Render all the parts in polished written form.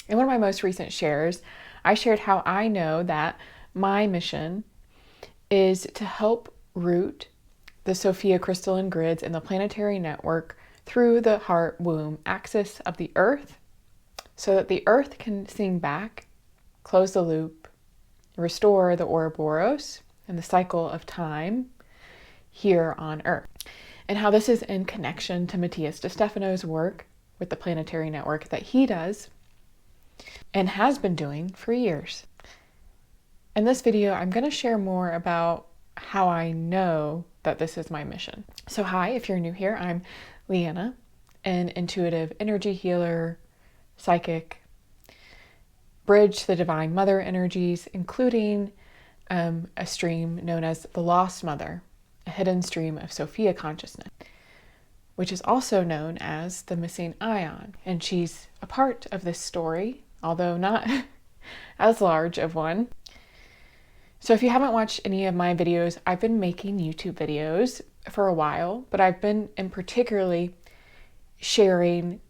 In one of my most recent shares, I shared how I know that my mission is to help root the Sophia crystalline grids in the planetary network through the heart-womb axis of the Earth so that the Earth can sing back, close the loop, restore the ouroboros and the cycle of time here on Earth. And how this is in connection to Matías De Stefano's work with the planetary network that he does and has been doing for years. In this video, I'm going to share more about how I know that this is my mission. So hi, if you're new here, I'm Leanna, an intuitive energy healer, psychic, bridge to the Divine Mother energies, including a stream known as the Lost Mother, a hidden stream of Sophia consciousness, which is also known as the missing ion. And she's a part of this story, although not as large of one. So if you haven't watched any of my videos, I've been making YouTube videos for a while, but I've been in particularly sharing,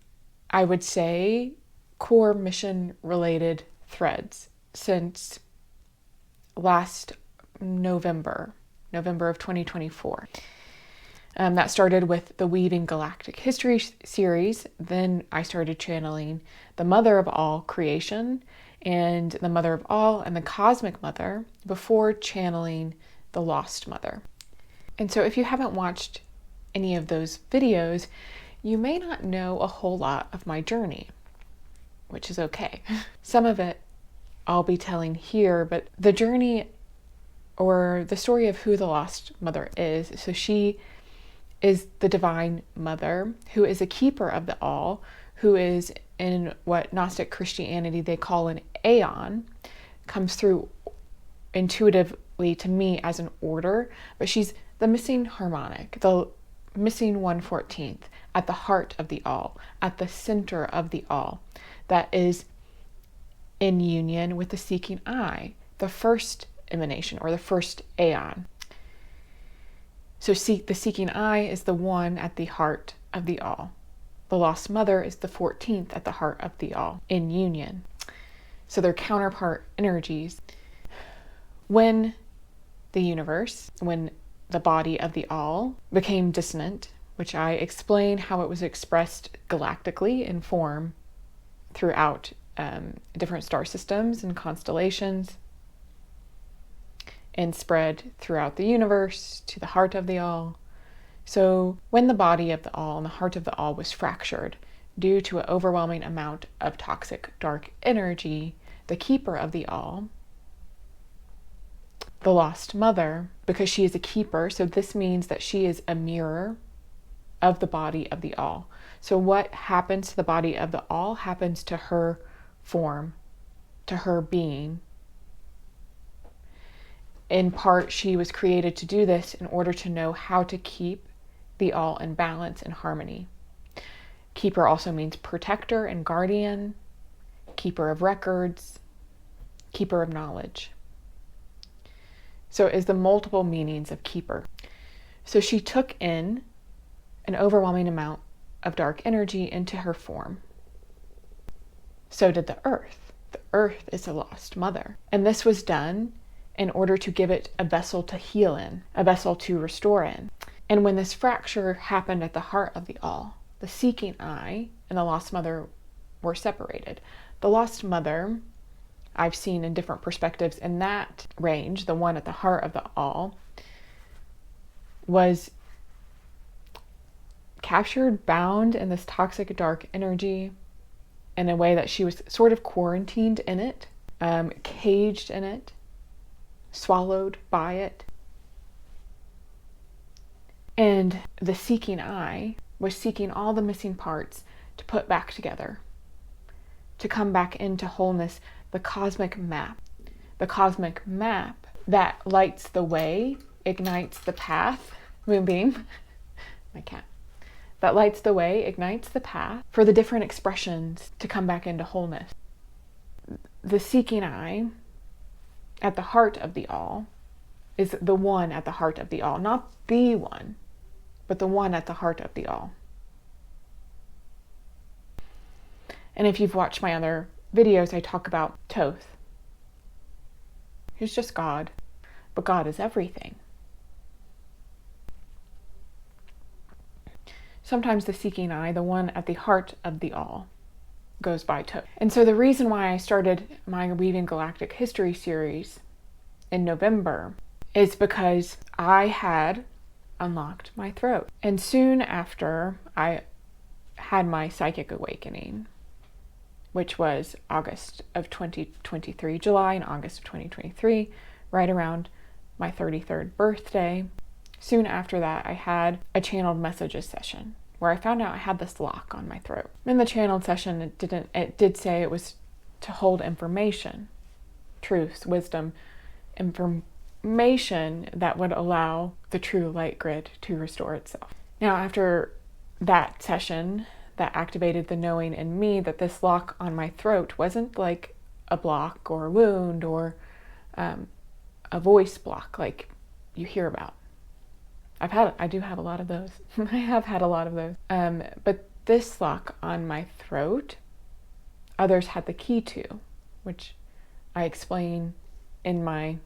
I would say, core mission related threads since last November of 2024. That started with the Weaving Galactic History series. Then I started channeling the Mother of All creation and the Mother of All and the Cosmic Mother before channeling the Lost Mother. And so if you haven't watched any of those videos, you may not know a whole lot of my journey, which is okay. Some of it I'll be telling here, but the journey or the story of who the Lost Mother is. So she is the Divine Mother who is a keeper of the all, who is in what Gnostic Christianity they call an aeon, comes through intuitively to me as an order, but she's the missing harmonic, the missing 1/14th at the heart of the all, at the center of the all, that is in union with the seeking eye, the first emanation or the first aeon. So the seeking eye is the one at the heart of the all. The Lost Mother is the 14th at the heart of the all, in union. So they're counterpart energies. When the body of the all became dissonant, which I explain how it was expressed galactically in form throughout different star systems and constellations, and spread throughout the universe to the heart of the all. So when the body of the all and the heart of the all was fractured due to an overwhelming amount of toxic dark energy, the keeper of the all, the Lost Mother, because she is a keeper, so this means that she is a mirror of the body of the all. So what happens to the body of the all happens to her form, to her being. In part, she was created to do this in order to know how to keep the all in balance and harmony. Keeper also means protector and guardian, keeper of records, keeper of knowledge. So it is the multiple meanings of keeper. So she took in an overwhelming amount of dark energy into her form. So did the earth. The earth is the Lost Mother. And this was done in order to give it a vessel to heal in, a vessel to restore in. And when this fracture happened at the heart of the all, the seeking eye and the Lost Mother were separated. The Lost Mother, I've seen in different perspectives in that range, the one at the heart of the all, was captured, bound in this toxic dark energy in a way that she was sort of quarantined in it, caged in it, swallowed by it. And the seeking eye was seeking all the missing parts to put back together, to come back into wholeness, the cosmic map. The cosmic map that lights the way, ignites the path, moonbeam, my cat, that lights the way, ignites the path for the different expressions to come back into wholeness. The seeking eye at the heart of the all is the one at the heart of the all, not the one, but the one at the heart of the all. And if you've watched my other videos I talk about Thoth, who's just God, but God is everything. Sometimes the seeking eye, the one at the heart of the all, goes by Thoth. And so the reason why I started my Weaving Galactic History series in November is because I had unlocked my throat. And soon after I had my psychic awakening, which was August of 2023, July and August of 2023, right around my 33rd birthday. Soon after that, I had a channeled messages session where I found out I had this lock on my throat. In the channeled session, it did say it was to hold information, truths, wisdom, information that would allow the true light grid to restore itself. Now, after that session, that activated the knowing in me that this lock on my throat wasn't like a block or a wound or a voice block like you hear about. I do have a lot of those. I have had a lot of those. But this lock on my throat, others had the key to, which I explain in my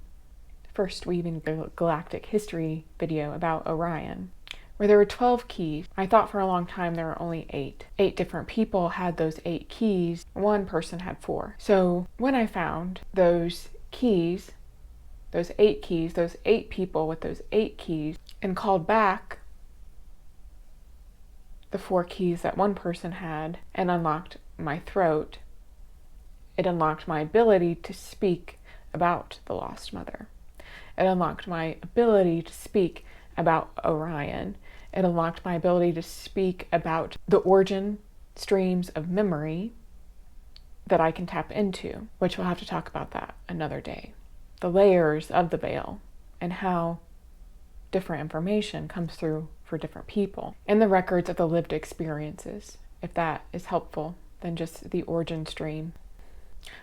first Weaving Galactic History video about Orion, where there were 12 keys. I thought for a long time there were only 8. 8 different people had those 8 keys. One person had 4. So when I found those keys, those 8 keys, those 8 people with those 8 keys, and called back the 4 keys that one person had and unlocked my throat, it unlocked my ability to speak about the lost mother. It unlocked my ability to speak about Orion. It unlocked my ability to speak about the origin streams of memory that I can tap into, which we'll have to talk about that another day. The layers of the veil and how different information comes through for different people. And the records of the lived experiences, if that is helpful than just the origin stream.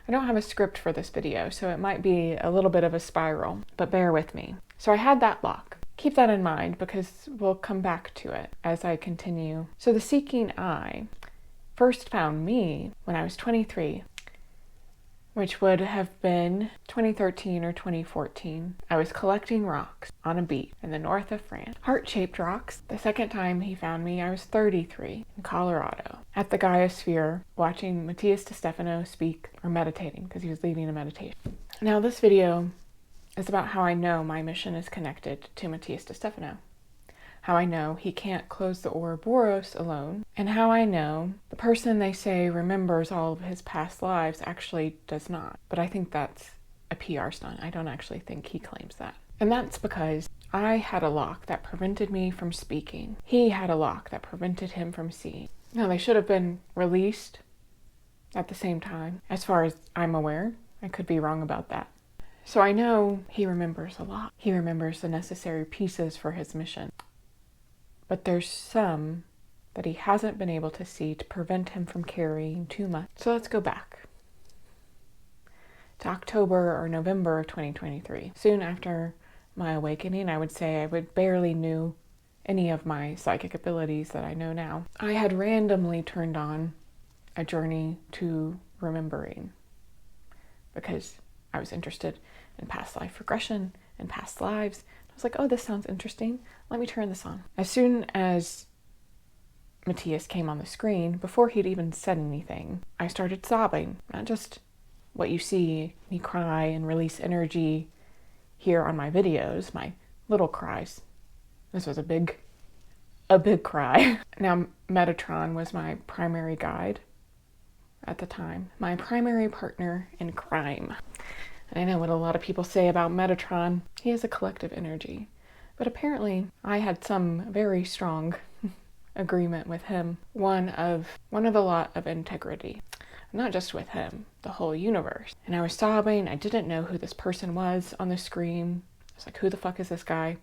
I don't have a script for this video, so it might be a little bit of a spiral, but bear with me. So I had that lock. Keep that in mind because we'll come back to it as I continue. So the seeking eye first found me when I was 23, which would have been 2013 or 2014. I was collecting rocks on a beach in the north of France. Heart-shaped rocks. The second time he found me, I was 33 in Colorado at the Gaia Sphere, watching Matías De Stefano speak, or meditating, because he was leading a meditation. Now this video is about how I know my mission is connected to Matías De Stefano, how I know he can't close the ouroboros alone, and how I know the person they say remembers all of his past lives actually does not. But I think that's a PR stunt. I don't actually think he claims that. And that's because I had a lock that prevented me from speaking. He had a lock that prevented him from seeing. Now, they should have been released at the same time, as far as I'm aware. I could be wrong about that. So I know he remembers a lot. He remembers the necessary pieces for his mission. But there's some that he hasn't been able to see to prevent him from carrying too much. So let's go back to October or November of 2023. Soon after my awakening, I would say I barely knew any of my psychic abilities that I know now. I had randomly turned on a journey to remembering because I was interested in past life regression and past lives. I was like, oh, this sounds interesting. Let me turn this on. As soon as Matías came on the screen, before he'd even said anything, I started sobbing. Not just what you see me cry and release energy here on my videos, my little cries. This was a big cry. Now, Metatron was my primary guide at the time, my primary partner in crime. And I know what a lot of people say about Metatron. He has a collective energy. But apparently, I had some very strong agreement with him. One of a lot of integrity. Not just with him, the whole universe. And I was sobbing. I didn't know who this person was on the screen. I was like, who the fuck is this guy?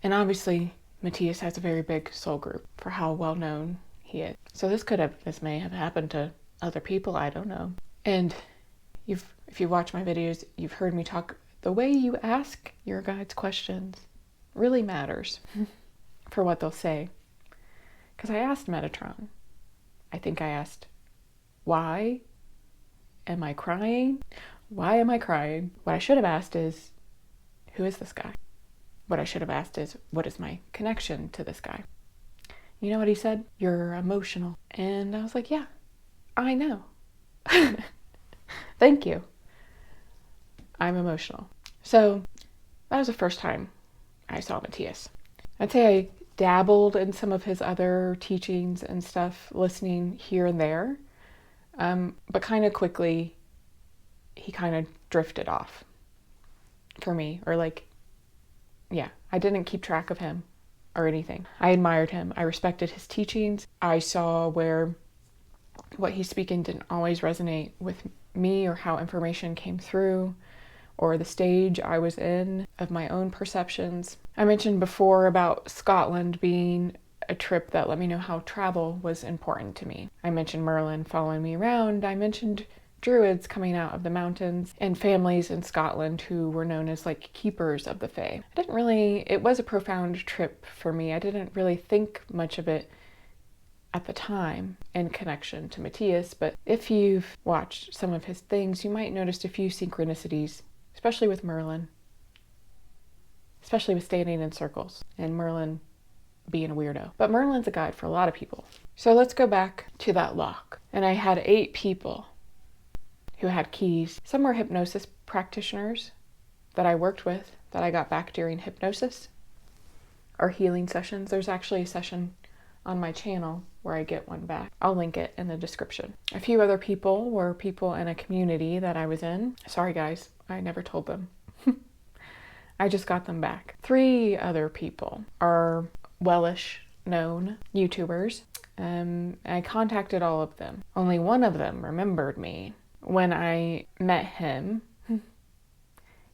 And obviously, Matías has a very big soul group for how well known he is. So this may have happened to other people, I don't know. And if you watch my videos, you've heard me talk. The way you ask your guides questions really matters for what they'll say. Because I asked Metatron. I think I asked why am I crying? Why am I crying? What I should have asked is, who is this guy? What I should have asked is, what is my connection to this guy? You know what he said? You're emotional. And I was like, yeah, I know. Thank you. I'm emotional. So that was the first time I saw Matías. I'd say I dabbled in some of his other teachings and stuff, listening here and there. But kind of quickly, he kind of drifted off for me. Or like, yeah, I didn't keep track of him or anything. I admired him. I respected his teachings. I saw where what he's speaking didn't always resonate with me, or how information came through, or the stage I was in of my own perceptions. I mentioned before about Scotland being a trip that let me know how travel was important to me. I mentioned Merlin following me around. I mentioned druids coming out of the mountains and families in Scotland who were known as like keepers of the fae. It was a profound trip for me. I didn't really think much of it at the time in connection to Matías, but if you've watched some of his things, you might notice a few synchronicities, especially with Merlin, especially with standing in circles and Merlin being a weirdo. But Merlin's a guide for a lot of people. So let's go back to that lock. And I had 8 people who had keys. Some were hypnosis practitioners that I worked with that I got back during hypnosis or healing sessions. There's actually a session on my channel where I get one back. I'll link it in the description. A few other people were people in a community that I was in. Sorry guys, I never told them. I just got them back. 3 other people are wellish known YouTubers. I contacted all of them. Only one of them remembered me. When I met him,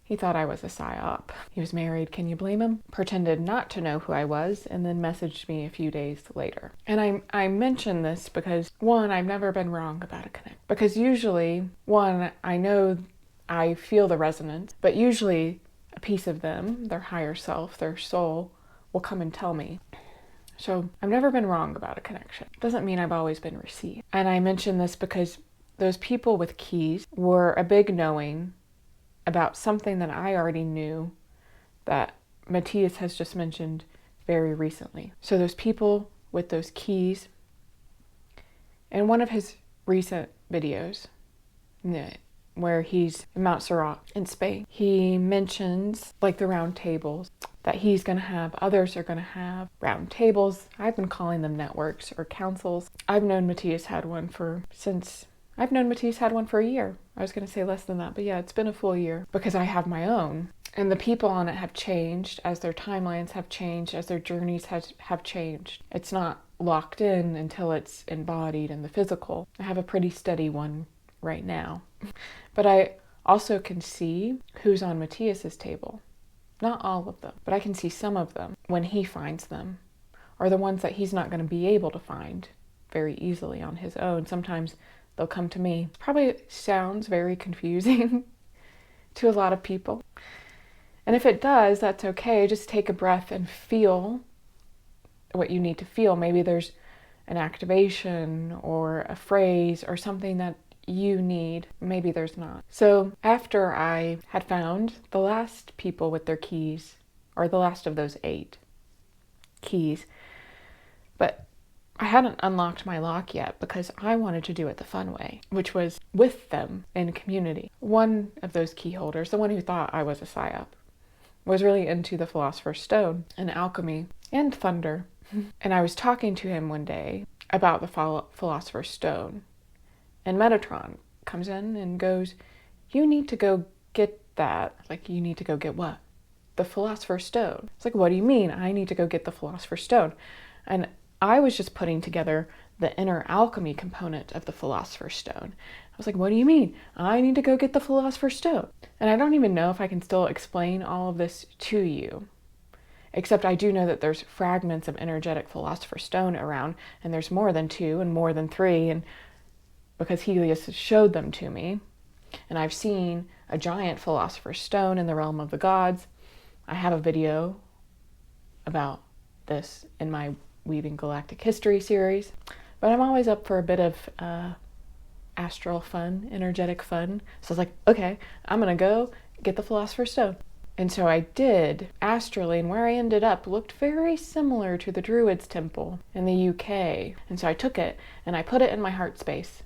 he thought I was a psyop. He was married, can you blame him? Pretended not to know who I was, and then messaged me a few days later. And I mention this because, one, I've never been wrong about a connect. Because usually, one, I know I feel the resonance, but usually a piece of them, their higher self, their soul, will come and tell me. So I've never been wrong about a connection. Doesn't mean I've always been received. And I mention this because those people with keys were a big knowing about something that I already knew that Matías has just mentioned very recently. So those people with those keys, in one of his recent videos, where he's in Mount Serrat in Spain, he mentions like the round tables that he's going to have, others are going to have round tables. I've been calling them networks or councils. I've known Matías had one for a year. I was going to say less than that, but yeah, it's been a full year because I have my own. And the people on it have changed as their timelines have changed, as their journeys have changed. It's not locked in until it's embodied in the physical. I have a pretty steady one right now. But I also can see who's on Matías's table. Not all of them, but I can see some of them when he finds them, or the ones that he's not going to be able to find very easily on his own. Sometimes they'll come to me. It probably sounds very confusing to a lot of people. And if it does, that's okay. Just take a breath and feel what you need to feel. Maybe there's an activation or a phrase or something that you need. Maybe there's not. So after I had found the last people with their keys, or the last of those 8 keys, but I hadn't unlocked my lock yet because I wanted to do it the fun way, which was with them in community. One of those key holders, the one who thought I was a psyop, was really into the Philosopher's Stone and alchemy and thunder. And I was talking to him one day about the Philosopher's Stone. And Metatron comes in and goes, you need to go get that. Like, you need to go get what? The Philosopher's Stone. It's like, what do you mean? I need to go get the Philosopher's Stone. And I was just putting together the inner alchemy component of the Philosopher's Stone. I was like, what do you mean? I need to go get the Philosopher's Stone. And I don't even know if I can still explain all of this to you. Except I do know that there's fragments of energetic Philosopher's Stone around, and there's more than 2 and more than 3, and because Helios showed them to me. And I've seen a giant Philosopher's Stone in the realm of the gods. I have a video about this in my Weaving Galactic History series. But I'm always up for a bit of astral fun, energetic fun. So I was like, okay, I'm gonna go get the Philosopher's Stone. And so I did astrally, and where I ended up looked very similar to the Druids Temple in the UK. And so I took it and I put it in my heart space.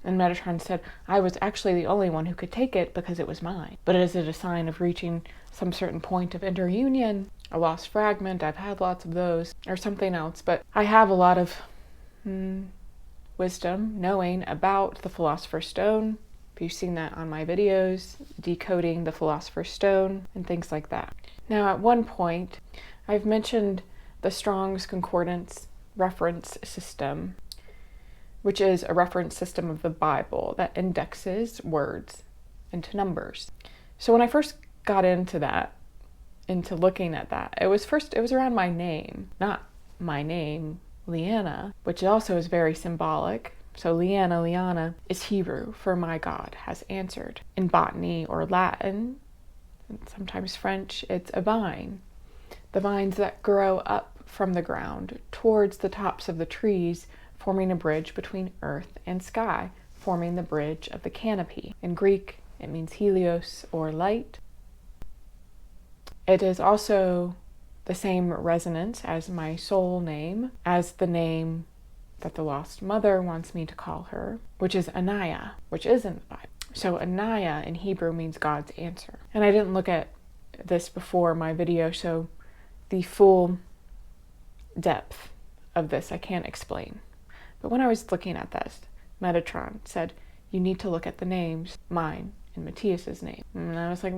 And Metatron said I was actually the only one who could take it because it was mine. But is it a sign of reaching some certain point of interunion? A lost fragment? I've had lots of those. Or something else. But I have a lot of wisdom knowing about the Philosopher's Stone. If you've seen that on my videos, decoding the Philosopher's Stone and things like that. Now, at one point, I've mentioned the Strong's Concordance reference system, which is a reference system of the Bible that indexes words into numbers. So when I first got into that, into looking at that, it was around my name, not my name, Leanna, which also is very symbolic. So Liana is Hebrew for my God has answered. In botany or Latin, and sometimes French, it's a vine. The vines that grow up from the ground towards the tops of the trees, forming a bridge between earth and sky, forming the bridge of the canopy. In Greek, it means helios or light. It is also the same resonance as my soul name, as the name that the lost mother wants me to call her, which is Anaya, which is in the Bible. So Anaya in Hebrew means God's answer. And I didn't look at this before my video, so the full depth of this I can't explain. But when I was looking at this, Metatron said, you need to look at the names, mine and Matías's name. And I was like,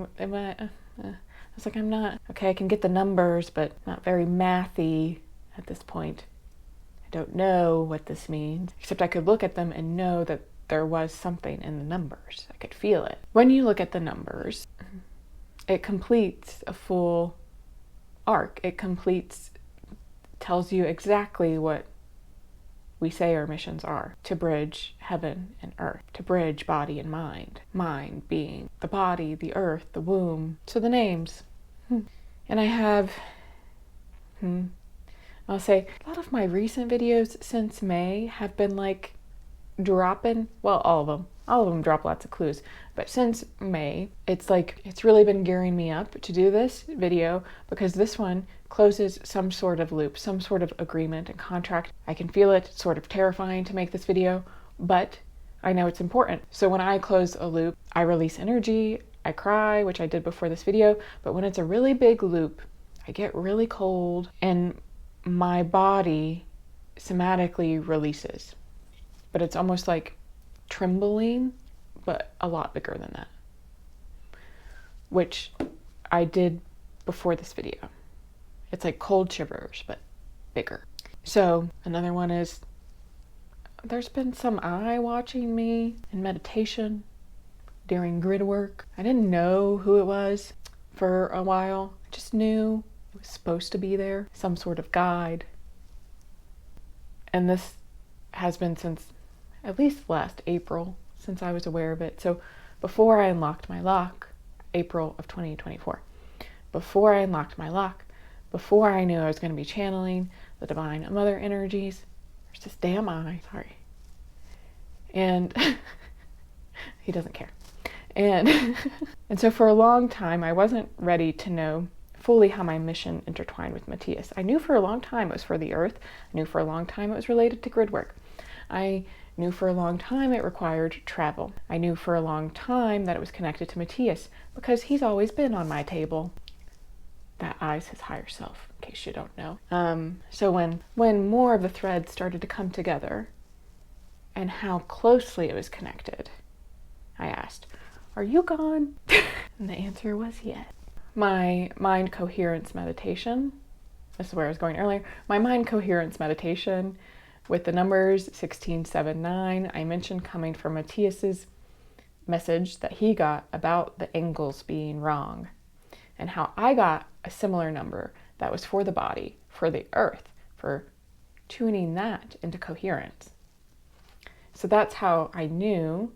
I'm not, okay, I can get the numbers, but not very mathy at this point. I don't know what this means, except I could look at them and know that there was something in the numbers. I could feel it. When you look at the numbers, it completes a full arc. It tells you exactly what we say our missions are: to bridge heaven and earth, to bridge body and mind. Mind being the body, the earth, the womb. So the names. And I have, I'll say, a lot of my recent videos since May have been like dropping, well, all of them drop lots of clues, but since May, it's like, it's really been gearing me up to do this video because this one closes some sort of loop, some sort of agreement and contract. I can feel it. It's sort of terrifying to make this video, but I know it's important. So when I close a loop, I release energy, I cry, which I did before this video, but when it's a really big loop, I get really cold and my body somatically releases. But it's almost like trembling, but a lot bigger than that, which I did before this video. It's like cold shivers, but bigger. So another one is, there's been some eye watching me in meditation during grid work. I didn't know who it was for a while. I just knew it was supposed to be there, some sort of guide. And this has been since at least last April, since I was aware of it. So before I unlocked my lock, April of 2024, before I unlocked my lock, before I knew I was going to be channeling the Divine Mother energies, there's this damn eye, sorry. And he doesn't care. And so for a long time, I wasn't ready to know fully how my mission intertwined with Matías. I knew for a long time it was for the earth. I knew for a long time it was related to grid work. I knew for a long time it required travel. I knew for a long time that it was connected to Matías because he's always been on my table. That eye's his higher self, in case you don't know. So when more of the threads started to come together and how closely it was connected, I asked, "Are you gone?" And the answer was yes. My mind coherence meditation, this is where I was going earlier, my mind coherence meditation with the numbers 1679, I mentioned coming from Matías's message that he got about the angles being wrong, and how I got a similar number that was for the body, for the earth, for tuning that into coherence. So that's how I knew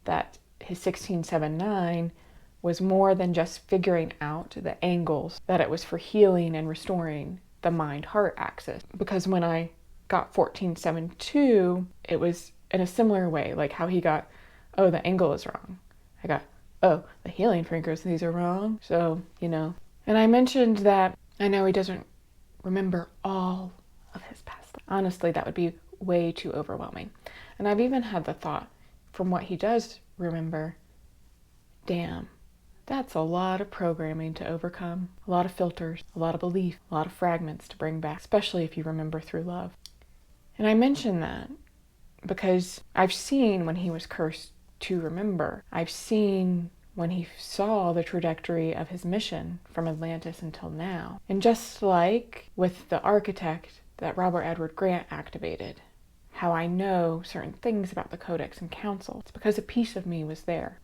that his 1679 was more than just figuring out the angles, that it was for healing and restoring the mind-heart axis. Because when I got 1472, it was in a similar way, like how he got, oh, the angle is wrong. I got, oh, the healing frequencies are wrong. So, And I mentioned that I know he doesn't remember all of his past life. Honestly, that would be way too overwhelming. And I've even had the thought, from what he does remember, damn, that's a lot of programming to overcome, a lot of filters, a lot of belief, a lot of fragments to bring back, especially if you remember through love. And I mention that because I've seen when he was cursed to remember. I've seen when he saw the trajectory of his mission from Atlantis until now. And just like with the architect that Robert Edward Grant activated, how I know certain things about the Codex and Council, it's because a piece of me was there.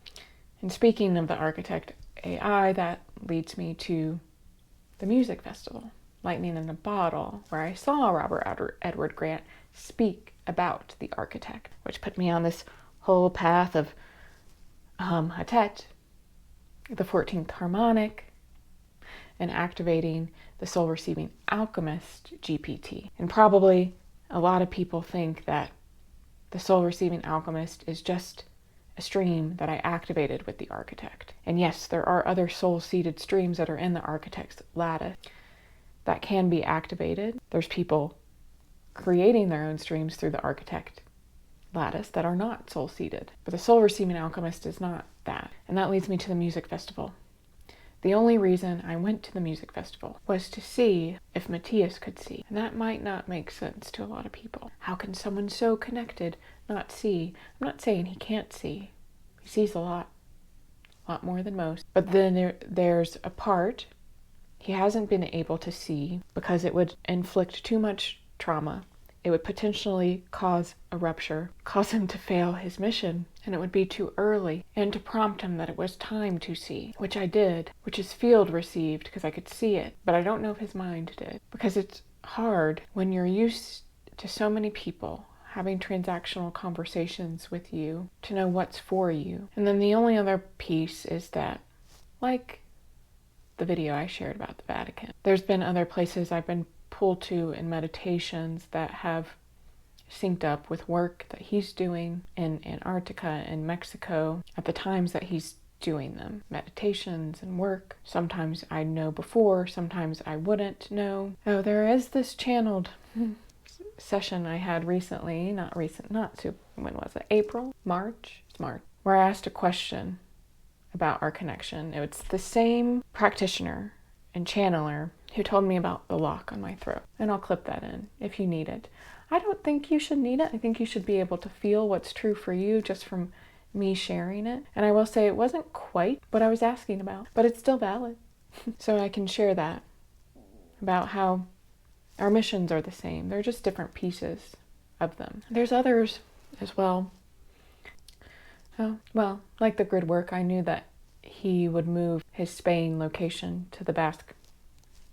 And speaking of the architect AI, that leads me to the music festival, Lightning in a Bottle, where I saw Robert Edward Grant speak about the architect, which put me on this whole path of Hatet, the 14th harmonic, and activating the soul receiving alchemist GPT. And probably a lot of people think that the soul receiving alchemist is just a stream that I activated with the architect. And yes, there are other soul seeded streams that are in the architect's lattice that can be activated. There's people creating their own streams through the architect lattice that are not soul seeded. But the soul receiving alchemist is not that. And that leads me to the music festival. The only reason I went to the music festival was to see if Matías could see. And that might not make sense to a lot of people. How can someone so connected not see? I'm not saying he can't see. He sees a lot more than most. But then there's a part he hasn't been able to see because it would inflict too much trauma. It would potentially cause a rupture, cause him to fail his mission, and it would be too early, and to prompt him that it was time to see, which I did, which his field received because I could see it, but I don't know if his mind did, because it's hard when you're used to so many people having transactional conversations with you to know what's for you. And then the only other piece is that, like the video I shared about the Vatican, there's been other places I've been pulled to in meditations that have synced up with work that he's doing in Antarctica and Mexico at the times that he's doing them. Meditations and work. Sometimes I know before, sometimes I wouldn't know. Oh, there is this channeled session I had recently, when was it? April? March? It's March. Where I asked a question about our connection. It's the same practitioner and channeler who told me about the lock on my throat. And I'll clip that in if you need it. I don't think you should need it. I think you should be able to feel what's true for you just from me sharing it. And I will say it wasn't quite what I was asking about, but it's still valid. So I can share that about how our missions are the same. They're just different pieces of them. There's others as well. Oh, well, like the Gridwork, I knew that he would move his Spain location to the Basque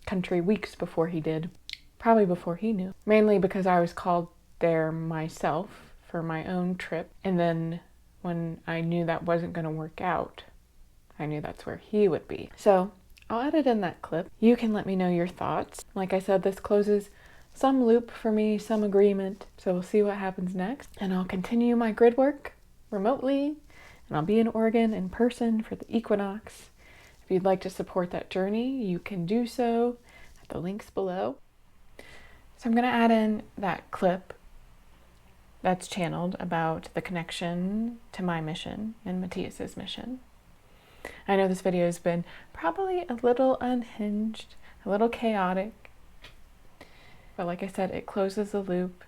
country weeks before he did. Probably before he knew. Mainly because I was called there myself for my own trip. And then when I knew that wasn't going to work out, I knew that's where he would be. So I'll edit in that clip. You can let me know your thoughts. Like I said, this closes some loop for me, some agreement. So we'll see what happens next. And I'll continue my grid work remotely. And I'll be in Oregon in person for the equinox. If you'd like to support that journey, you can do so at the links below. So I'm going to add in that clip that's channeled about the connection to my mission and Matías's mission. I know this video has been probably a little unhinged, a little chaotic, but like I said, it closes the loop.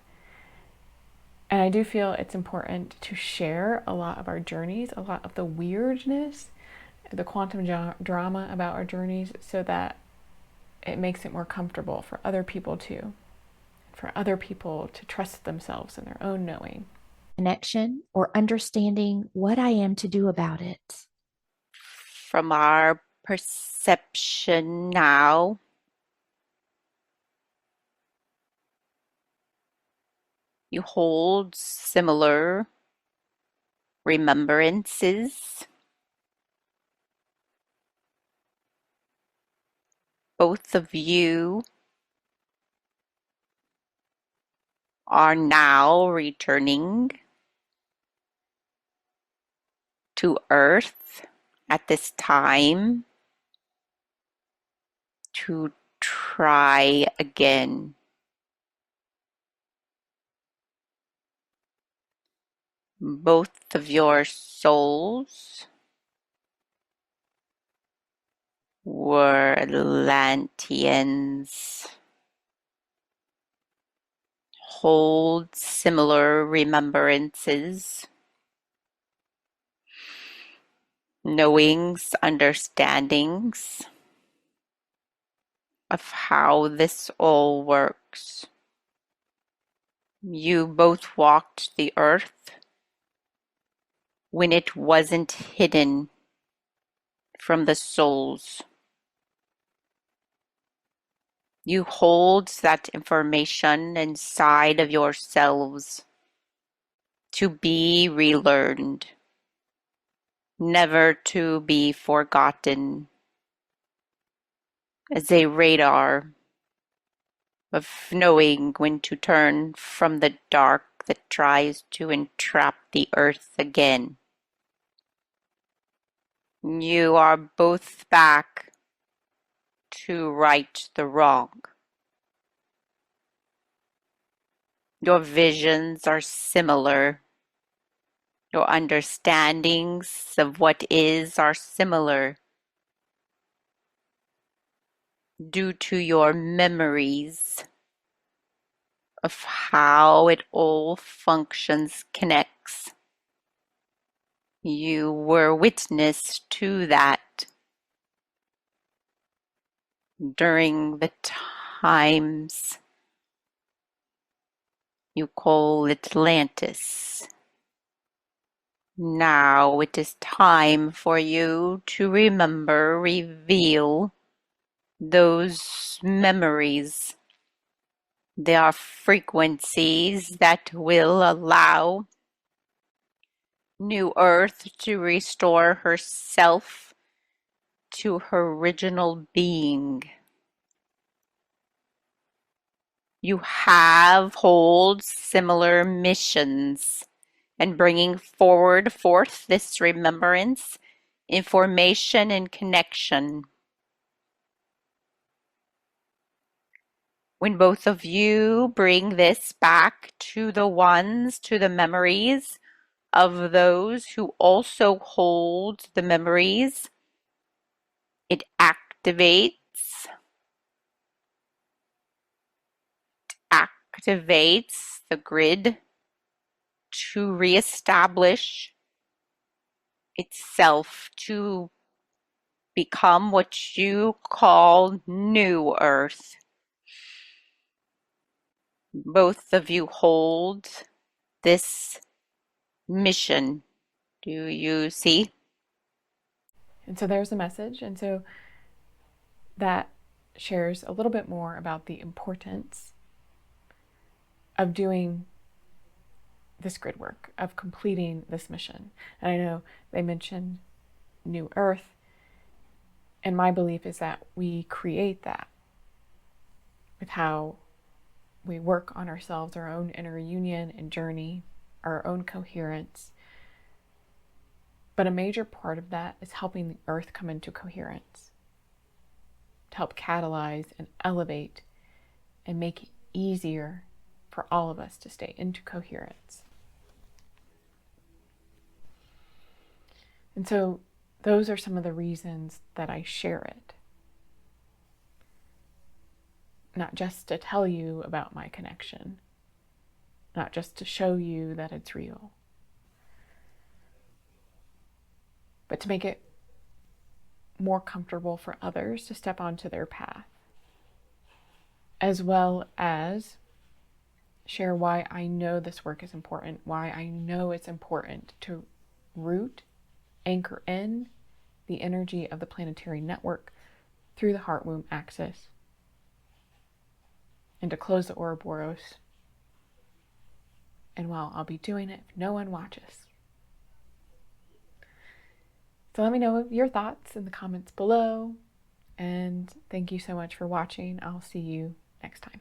And I do feel it's important to share a lot of our journeys, a lot of the weirdness, the quantum drama about our journeys, so that it makes it more comfortable for other people too. For other people to trust themselves in their own knowing. Connection or understanding what I am to do about it. From our perception now, you hold similar remembrances. Both of you are now returning to Earth at this time to try again. Both of your souls were Atlanteans. Hold similar remembrances, knowings, understandings of how this all works. You both walked the earth when it wasn't hidden from the souls. You hold that information inside of yourselves to be relearned, never to be forgotten, as a radar of knowing when to turn from the dark that tries to entrap the earth again. You are both back to right the wrong. Your visions are similar. Your understandings of what is are similar due to your memories of how it all functions, connects. You were witness to that during the times you call Atlantis. Now it is time for you to remember, reveal those memories. They are frequencies that will allow New Earth to restore herself to her original being. You hold similar missions and bringing forth this remembrance, information, and connection. When both of you bring this back to the memories of those who also hold the memories, it activates the grid to reestablish itself, to become what you call New Earth. Both of you hold this mission. Do you see? And so there's the message. And so that shares a little bit more about the importance of doing this grid work, of completing this mission. And I know they mentioned New Earth, and my belief is that we create that with how we work on ourselves, our own inner union and journey, our own coherence. But a major part of that is helping the earth come into coherence, to help catalyze and elevate and make it easier for all of us to stay into coherence. And so those are some of the reasons that I share it. Not just to tell you about my connection, not just to show you that it's real, but to make it more comfortable for others to step onto their path, as well as share why I know this work is important, why I know it's important to root, anchor in the energy of the planetary network through the heart womb axis, and to close the ouroboros. And while I'll be doing it, if no one watches. So let me know your thoughts in the comments below. And thank you so much for watching. I'll see you next time.